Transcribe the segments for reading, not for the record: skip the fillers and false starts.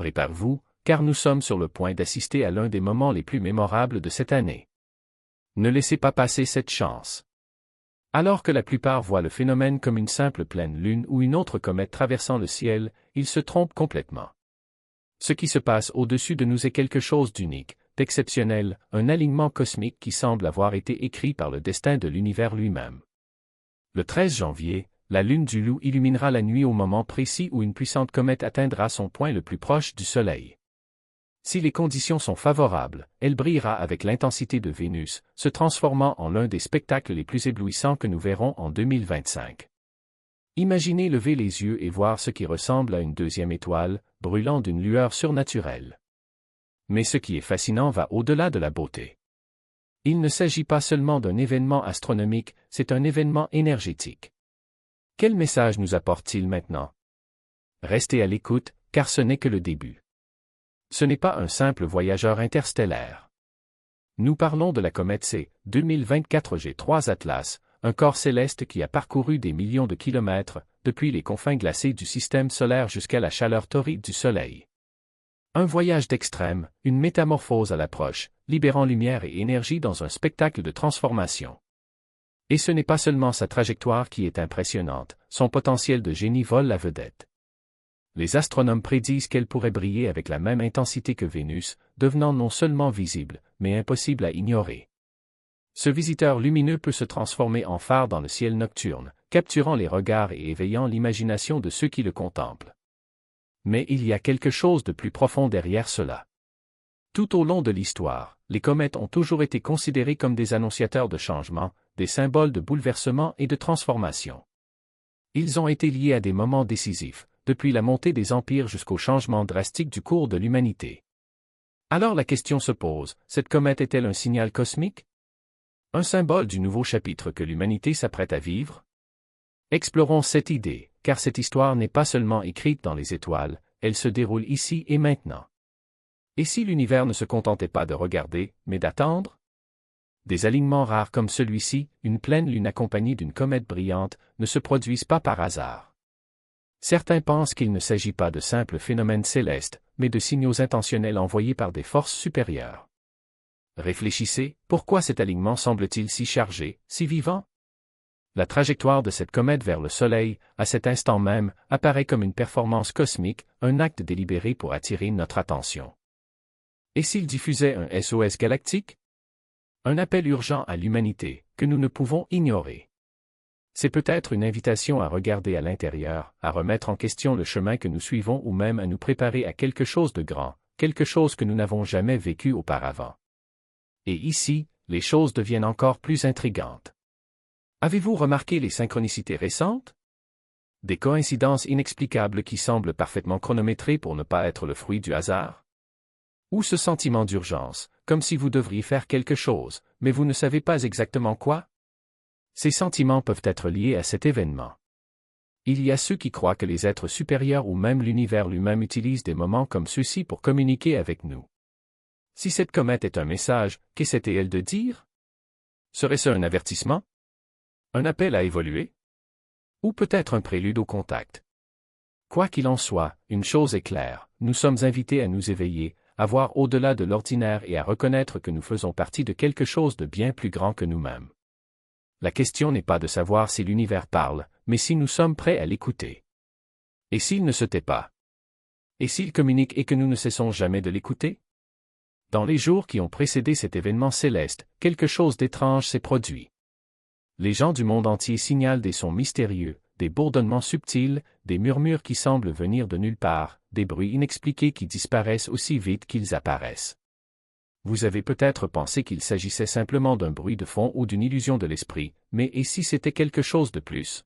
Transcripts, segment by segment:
Préparez-vous, car nous sommes sur le point d'assister à l'un des moments les plus mémorables de cette année. Ne laissez pas passer cette chance. Alors que la plupart voient le phénomène comme une simple pleine lune ou une autre comète traversant le ciel, ils se trompent complètement. Ce qui se passe au-dessus de nous est quelque chose d'unique, d'exceptionnel, un alignement cosmique qui semble avoir été écrit par le destin de l'univers lui-même. Le 13 janvier, la lune du Loup illuminera la nuit au moment précis où une puissante comète atteindra son point le plus proche du Soleil. Si les conditions sont favorables, elle brillera avec l'intensité de Vénus, se transformant en l'un des spectacles les plus éblouissants que nous verrons en 2025. Imaginez lever les yeux et voir ce qui ressemble à une deuxième étoile, brûlant d'une lueur surnaturelle. Mais ce qui est fascinant va au-delà de la beauté. Il ne s'agit pas seulement d'un événement astronomique, c'est un événement énergétique. Quel message nous apporte-t-il maintenant? Restez à l'écoute, car ce n'est que le début. Ce n'est pas un simple voyageur interstellaire. Nous parlons de la comète C 2024 G3 Atlas, un corps céleste qui a parcouru des millions de kilomètres, depuis les confins glacés du système solaire jusqu'à la chaleur torride du Soleil. Un voyage d'extrême, une métamorphose à l'approche, libérant lumière et énergie dans un spectacle de transformation. Et ce n'est pas seulement sa trajectoire qui est impressionnante, son potentiel de génie vole la vedette. Les astronomes prédisent qu'elle pourrait briller avec la même intensité que Vénus, devenant non seulement visible, mais impossible à ignorer. Ce visiteur lumineux peut se transformer en phare dans le ciel nocturne, capturant les regards et éveillant l'imagination de ceux qui le contemplent. Mais il y a quelque chose de plus profond derrière cela. Tout au long de l'histoire, les comètes ont toujours été considérées comme des annonciateurs de changement, des symboles de bouleversement et de transformation. Ils ont été liés à des moments décisifs, depuis la montée des empires jusqu'au changement drastique du cours de l'humanité. Alors la question se pose, cette comète est-elle un signal cosmique? Un symbole du nouveau chapitre que l'humanité s'apprête à vivre? Explorons cette idée, car cette histoire n'est pas seulement écrite dans les étoiles, elle se déroule ici et maintenant. Et si l'univers ne se contentait pas de regarder, mais d'attendre? Des alignements rares comme celui-ci, une pleine lune accompagnée d'une comète brillante, ne se produisent pas par hasard. Certains pensent qu'il ne s'agit pas de simples phénomènes célestes, mais de signaux intentionnels envoyés par des forces supérieures. Réfléchissez, pourquoi cet alignement semble-t-il si chargé, si vivant? La trajectoire de cette comète vers le Soleil, à cet instant même, apparaît comme une performance cosmique, un acte délibéré pour attirer notre attention. Et s'il diffusait un SOS galactique? Un appel urgent à l'humanité, que nous ne pouvons ignorer. C'est peut-être une invitation à regarder à l'intérieur, à remettre en question le chemin que nous suivons ou même à nous préparer à quelque chose de grand, quelque chose que nous n'avons jamais vécu auparavant. Et ici, les choses deviennent encore plus intrigantes. Avez-vous remarqué les synchronicités récentes? Des coïncidences inexplicables qui semblent parfaitement chronométrées pour ne pas être le fruit du hasard? Ou ce sentiment d'urgence, comme si vous devriez faire quelque chose, mais vous ne savez pas exactement quoi? Ces sentiments peuvent être liés à cet événement. Il y a ceux qui croient que les êtres supérieurs ou même l'univers lui-même utilisent des moments comme ceux-ci pour communiquer avec nous. Si cette comète est un message, qu'essaie-t-elle de dire? Serait-ce un avertissement? Un appel à évoluer? Ou peut-être un prélude au contact? Quoi qu'il en soit, une chose est claire, nous sommes invités à nous éveiller, à voir au-delà de l'ordinaire et à reconnaître que nous faisons partie de quelque chose de bien plus grand que nous-mêmes. La question n'est pas de savoir si l'univers parle, mais si nous sommes prêts à l'écouter. Et s'il ne se tait pas? Et s'il communique et que nous ne cessons jamais de l'écouter? Dans les jours qui ont précédé cet événement céleste, quelque chose d'étrange s'est produit. Les gens du monde entier signalent des sons mystérieux, des bourdonnements subtils, des murmures qui semblent venir de nulle part, des bruits inexpliqués qui disparaissent aussi vite qu'ils apparaissent. Vous avez peut-être pensé qu'il s'agissait simplement d'un bruit de fond ou d'une illusion de l'esprit, mais et si c'était quelque chose de plus?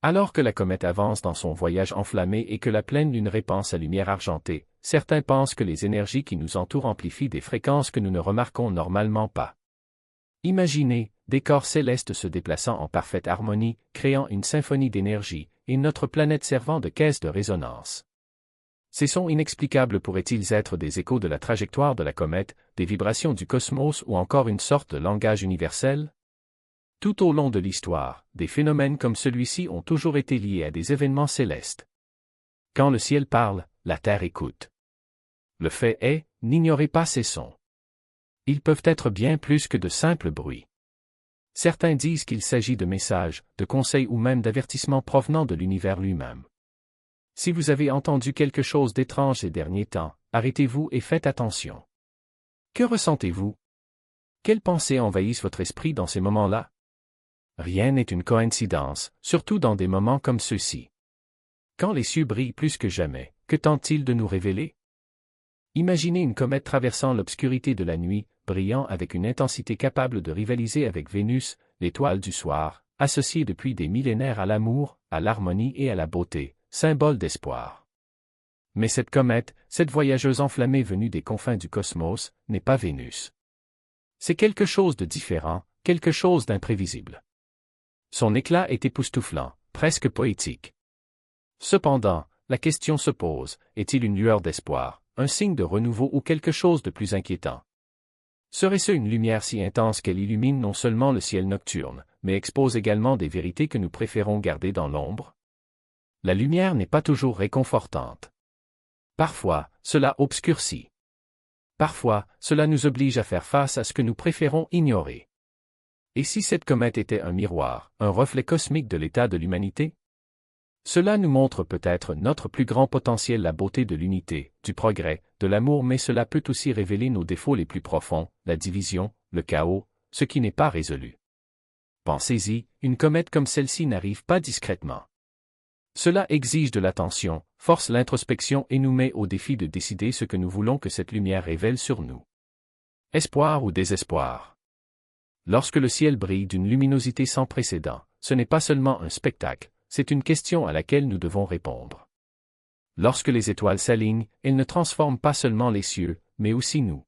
Alors que la comète avance dans son voyage enflammé et que la pleine lune répand sa lumière argentée, certains pensent que les énergies qui nous entourent amplifient des fréquences que nous ne remarquons normalement pas. Imaginez, des corps célestes se déplaçant en parfaite harmonie, créant une symphonie d'énergie, et notre planète servant de caisse de résonance. Ces sons inexplicables pourraient-ils être des échos de la trajectoire de la comète, des vibrations du cosmos ou encore une sorte de langage universel? Tout au long de l'histoire, des phénomènes comme celui-ci ont toujours été liés à des événements célestes. Quand le ciel parle, la terre écoute. Le fait est, n'ignorez pas ces sons. Ils peuvent être bien plus que de simples bruits. Certains disent qu'il s'agit de messages, de conseils ou même d'avertissements provenant de l'univers lui-même. Si vous avez entendu quelque chose d'étrange ces derniers temps, arrêtez-vous et faites attention. Que ressentez-vous? Quelles pensées envahissent votre esprit dans ces moments-là? Rien n'est une coïncidence, surtout dans des moments comme ceux-ci. Quand les cieux brillent plus que jamais, que tente-t-il de nous révéler? Imaginez une comète traversant l'obscurité de la nuit, brillant avec une intensité capable de rivaliser avec Vénus, l'étoile du soir, associée depuis des millénaires à l'amour, à l'harmonie et à la beauté, symbole d'espoir. Mais cette comète, cette voyageuse enflammée venue des confins du cosmos, n'est pas Vénus. C'est quelque chose de différent, quelque chose d'imprévisible. Son éclat est époustouflant, presque poétique. Cependant, la question se pose, est-il une lueur d'espoir, un signe de renouveau ou quelque chose de plus inquiétant? Serait-ce une lumière si intense qu'elle illumine non seulement le ciel nocturne, mais expose également des vérités que nous préférons garder dans l'ombre? La lumière n'est pas toujours réconfortante. Parfois, cela obscurcit. Parfois, cela nous oblige à faire face à ce que nous préférons ignorer. Et si cette comète était un miroir, un reflet cosmique de l'état de l'humanité? Cela nous montre peut-être notre plus grand potentiel, la beauté de l'unité, du progrès, de l'amour, mais cela peut aussi révéler nos défauts les plus profonds, la division, le chaos, ce qui n'est pas résolu. Pensez-y, une comète comme celle-ci n'arrive pas discrètement. Cela exige de l'attention, force l'introspection et nous met au défi de décider ce que nous voulons que cette lumière révèle sur nous. Espoir ou désespoir? Lorsque le ciel brille d'une luminosité sans précédent, ce n'est pas seulement un spectacle, c'est une question à laquelle nous devons répondre. Lorsque les étoiles s'alignent, elles ne transforment pas seulement les cieux, mais aussi nous.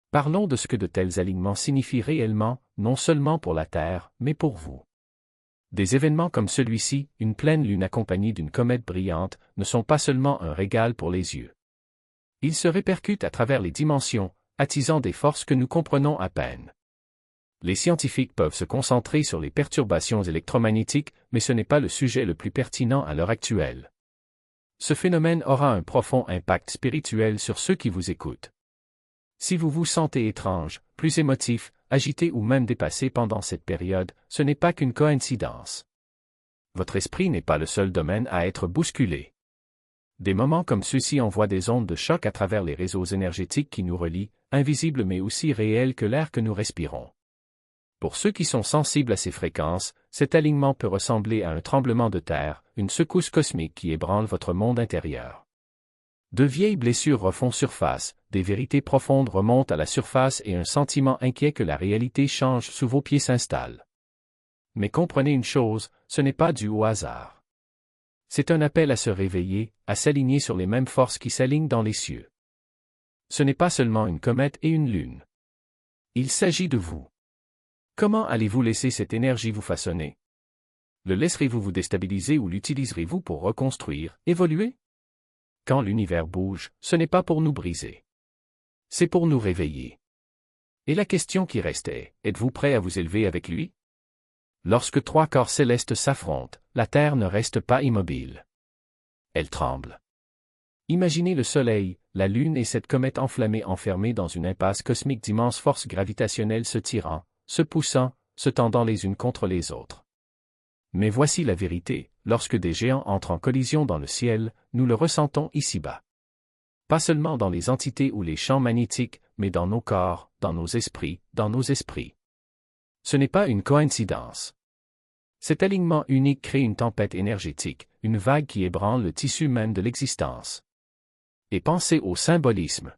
Parlons de ce que de tels alignements signifient réellement, non seulement pour la Terre, mais pour vous. Des événements comme celui-ci, une pleine lune accompagnée d'une comète brillante, ne sont pas seulement un régal pour les yeux. Ils se répercutent à travers les dimensions, attisant des forces que nous comprenons à peine. Les scientifiques peuvent se concentrer sur les perturbations électromagnétiques, mais ce n'est pas le sujet le plus pertinent à l'heure actuelle. Ce phénomène aura un profond impact spirituel sur ceux qui vous écoutent. Si vous vous sentez étrange, plus émotif, agité ou même dépassé pendant cette période, ce n'est pas qu'une coïncidence. Votre esprit n'est pas le seul domaine à être bousculé. Des moments comme ceux-ci envoient des ondes de choc à travers les réseaux énergétiques qui nous relient, invisibles mais aussi réels que l'air que nous respirons. Pour ceux qui sont sensibles à ces fréquences, cet alignement peut ressembler à un tremblement de terre, une secousse cosmique qui ébranle votre monde intérieur. De vieilles blessures refont surface, des vérités profondes remontent à la surface et un sentiment inquiet que la réalité change sous vos pieds s'installe. Mais comprenez une chose, ce n'est pas dû au hasard. C'est un appel à se réveiller, à s'aligner sur les mêmes forces qui s'alignent dans les cieux. Ce n'est pas seulement une comète et une lune. Il s'agit de vous. Comment allez-vous laisser cette énergie vous façonner? Le laisserez-vous vous déstabiliser ou l'utiliserez-vous pour reconstruire, évoluer? Quand l'univers bouge, ce n'est pas pour nous briser. C'est pour nous réveiller. Et la question qui reste est, êtes-vous prêt à vous élever avec lui? Lorsque trois corps célestes s'affrontent, la Terre ne reste pas immobile. Elle tremble. Imaginez le Soleil, la Lune et cette comète enflammée enfermée dans une impasse cosmique d'immenses forces gravitationnelles se tirant, se poussant, se tendant les unes contre les autres. Mais voici la vérité, lorsque des géants entrent en collision dans le ciel, nous le ressentons ici-bas. Pas seulement dans les entités ou les champs magnétiques, mais dans nos corps, dans nos esprits, dans nos esprits. Ce n'est pas une coïncidence. Cet alignement unique crée une tempête énergétique, une vague qui ébranle le tissu même de l'existence. Et pensez au symbolisme.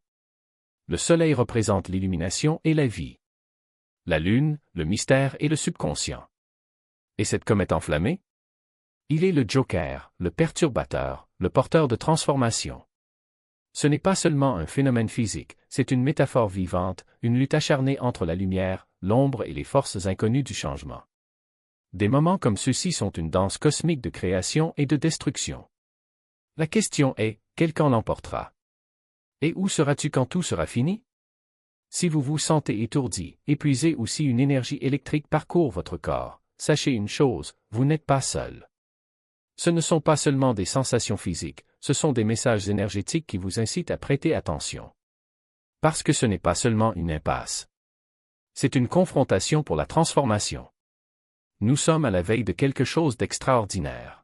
Le soleil représente l'illumination et la vie. La lune, le mystère et le subconscient. Et cette comète enflammée? Il est le joker, le perturbateur, le porteur de transformation. Ce n'est pas seulement un phénomène physique, c'est une métaphore vivante, une lutte acharnée entre la lumière, l'ombre et les forces inconnues du changement. Des moments comme ceux-ci sont une danse cosmique de création et de destruction. La question est, quel camp l'emportera? Et où seras-tu quand tout sera fini? Si vous vous sentez étourdi, épuisé ou si une énergie électrique parcourt votre corps, sachez une chose, vous n'êtes pas seul. Ce ne sont pas seulement des sensations physiques, ce sont des messages énergétiques qui vous incitent à prêter attention. Parce que ce n'est pas seulement une impasse. C'est une confrontation pour la transformation. Nous sommes à la veille de quelque chose d'extraordinaire.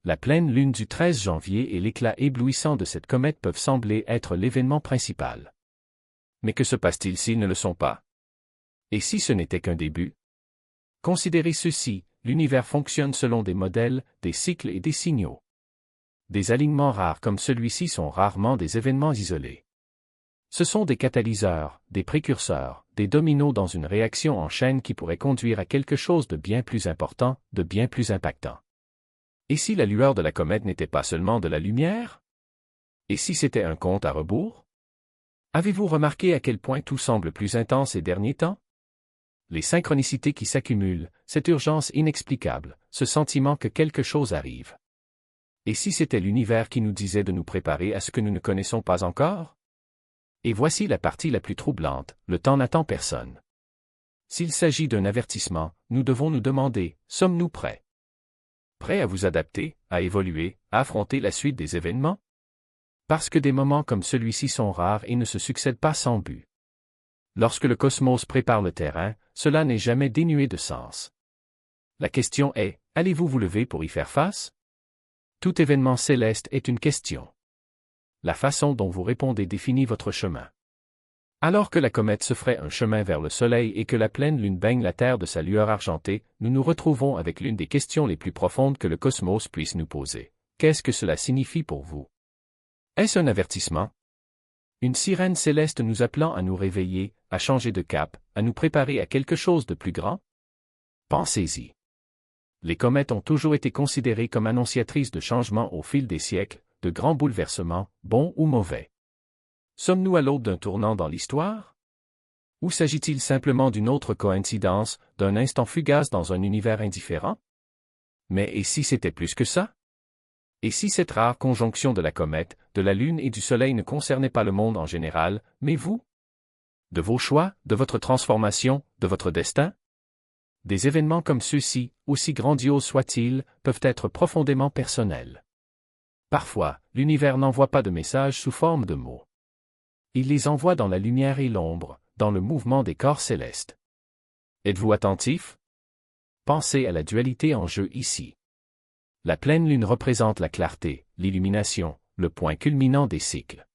La pleine lune du 13 janvier et l'éclat éblouissant de cette comète peuvent sembler être l'événement principal. Mais que se passe-t-il s'ils ne le sont pas? Et si ce n'était qu'un début? Considérez ceci, l'univers fonctionne selon des modèles, des cycles et des signaux. Des alignements rares comme celui-ci sont rarement des événements isolés. Ce sont des catalyseurs, des précurseurs, des dominos dans une réaction en chaîne qui pourrait conduire à quelque chose de bien plus important, de bien plus impactant. Et si la lueur de la comète n'était pas seulement de la lumière? Et si c'était un compte à rebours? Avez-vous remarqué à quel point tout semble plus intense ces derniers temps? Les synchronicités qui s'accumulent, cette urgence inexplicable, ce sentiment que quelque chose arrive. Et si c'était l'univers qui nous disait de nous préparer à ce que nous ne connaissons pas encore? Et voici la partie la plus troublante, le temps n'attend personne. S'il s'agit d'un avertissement, nous devons nous demander, sommes-nous prêts? Prêts à vous adapter, à évoluer, à affronter la suite des événements? Parce que des moments comme celui-ci sont rares et ne se succèdent pas sans but. Lorsque le cosmos prépare le terrain, cela n'est jamais dénué de sens. La question est, allez-vous vous lever pour y faire face? Tout événement céleste est une question. La façon dont vous répondez définit votre chemin. Alors que la comète se ferait un chemin vers le Soleil et que la pleine lune baigne la Terre de sa lueur argentée, nous nous retrouvons avec l'une des questions les plus profondes que le cosmos puisse nous poser. Qu'est-ce que cela signifie pour vous? Est-ce un avertissement? Une sirène céleste nous appelant à nous réveiller, à changer de cap, à nous préparer à quelque chose de plus grand? Pensez-y. Les comètes ont toujours été considérées comme annonciatrices de changements au fil des siècles, de grands bouleversements, bons ou mauvais. Sommes-nous à l'aube d'un tournant dans l'histoire? Ou s'agit-il simplement d'une autre coïncidence, d'un instant fugace dans un univers indifférent? Mais et si c'était plus que ça? Et si cette rare conjonction de la comète, de la Lune et du Soleil ne concernait pas le monde en général, mais vous? De vos choix, de votre transformation, de votre destin? Des événements comme ceux-ci, aussi grandioses soient-ils, peuvent être profondément personnels. Parfois, l'univers n'envoie pas de messages sous forme de mots. Il les envoie dans la lumière et l'ombre, dans le mouvement des corps célestes. Êtes-vous attentif? Pensez à la dualité en jeu ici. La pleine lune représente la clarté, l'illumination, le point culminant des cycles.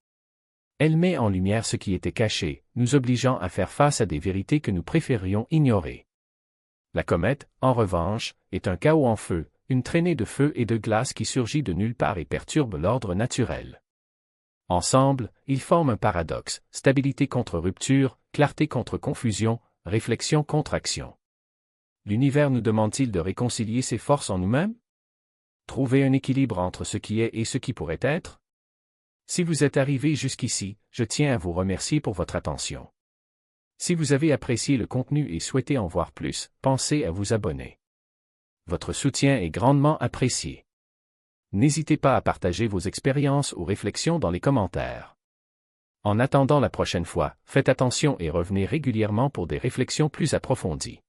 Elle met en lumière ce qui était caché, nous obligeant à faire face à des vérités que nous préférions ignorer. La comète, en revanche, est un chaos en feu, une traînée de feu et de glace qui surgit de nulle part et perturbe l'ordre naturel. Ensemble, ils forment un paradoxe, stabilité contre rupture, clarté contre confusion, réflexion contre action. L'univers nous demande-t-il de réconcilier ses forces en nous-mêmes? Trouver un équilibre entre ce qui est et ce qui pourrait être? Si vous êtes arrivé jusqu'ici, je tiens à vous remercier pour votre attention. Si vous avez apprécié le contenu et souhaitez en voir plus, pensez à vous abonner. Votre soutien est grandement apprécié. N'hésitez pas à partager vos expériences ou réflexions dans les commentaires. En attendant la prochaine fois, faites attention et revenez régulièrement pour des réflexions plus approfondies.